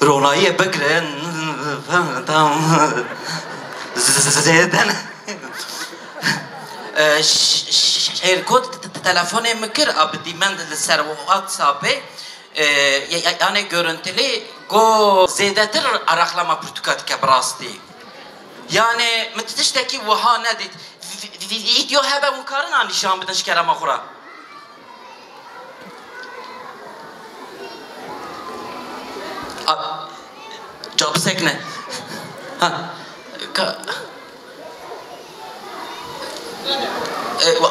رونایی بگرن زیدن شیرکو تلفن مکر abdi من لسر واتسابه yani görüntülü go zedetir araklama portukat ke brasti yani mtişteki vaha nedit video hebe munkarın an nişan bidin şkerama khura job sekne ha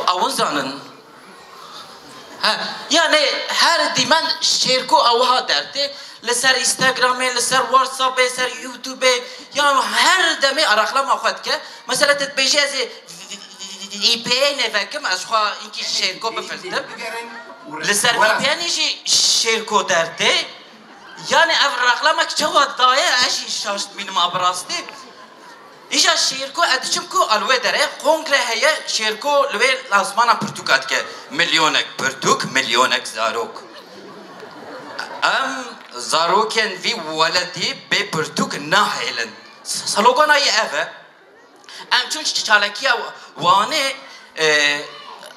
avuzanın yani her dimen şirko avha derdi لسر اینستاگرام لسر واتساپ لسر یوتیوب یا هر دمی araklama خود که مثلا تبیجی از ای پی نفکم از خوا اینکی شیرکو بفلتم لسر ای پی نیشی شیرکو درده yani ev araklama ki çavat daya eşi şaşt benim abrastı İşte şirko edişim ko alve dere kongre heye şirko lve lazmana Portugat ke milyonek Portuk milyonek zarok zaroken vi waladi be Portuk nahelen salogana ye eve çun çalakiya wane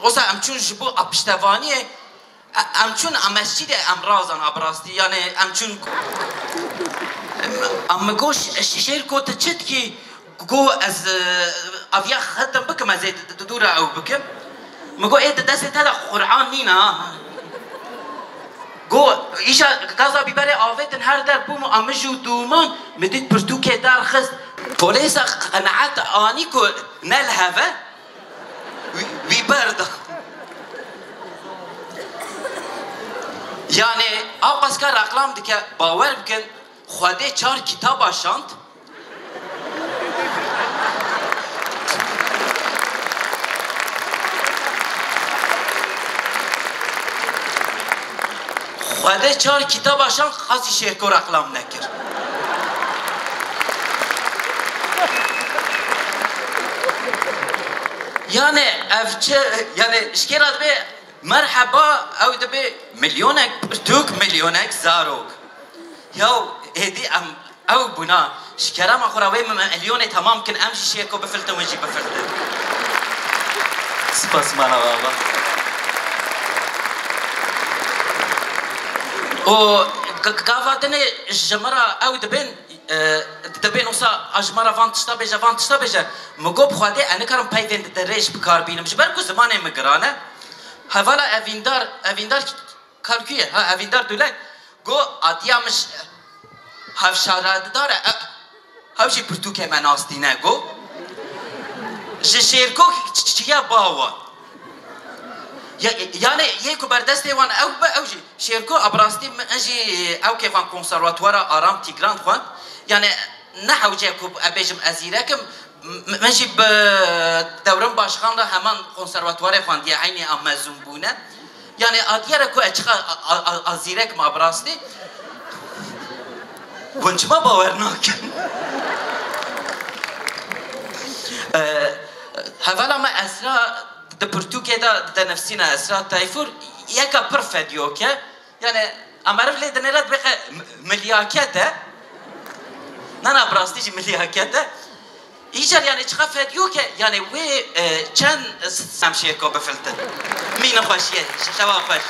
osa çun jibu apiştevani çun amesçide amrazan abrastı yani çun amgoş şirko teçet ki go از افيا ختم بكم زيد تدور او بكم مگو ايه دست هذا قرآن نينا go ايشا غازا بيبري آفتن هر در بوم امجو دومان مديت برتو که در خست پولیس قناعت آنی کو نل هوا وی برد yani او قسکر اقلام دیگه باور بکن خواده 4 کتاب آشاند خواده 4 کتاب آشان خاصی شیرکو رقلام نکر yani evçe yani şkerat be merhaba او دبي مليونك برتوك مليونك زاروك يو هدي ام او بنا شكرا ما خراوي مليون تمام كن امشي شيكو بفلته ونجي بفلته سباس مانا بابا و قافاتني جمرة او دبين وصا اجمرة فانتشتا بيجا مقوب خواده انا كارم بايدين دريش بكار بينم جبركو زمانه مقرانه هوالا اویندار کالکویه ها اویندار دوله گو آدیامش هفشارد داره هفشی پرتوکه من آستینه گو شیرکو چیه باوان yani یکو بردسته وان او با اوجی شیرکو ابراستی انجی او که وان کنسرواتوارا آرام تیگران خوان yani نه حوجه کو ابیجم ازیرکم منجی به دوران باشخان را همان کنسرواتوار خواندی عینی آمازون بونه yani آدیاره کو اچخا ازیرک ما ابراستی ونجما باور نکن حوالا ما اسرا د پرتوکه دا نفسینا اسرا تایفور یکا پرفدیو که yani امرف لی دنیرات بخه ملیاکته نه ابراستیجی ملیاکته ایجار yani چقدر دیو که yani و چند سمشیر کو بفلتن مین خوشیه شوا خوش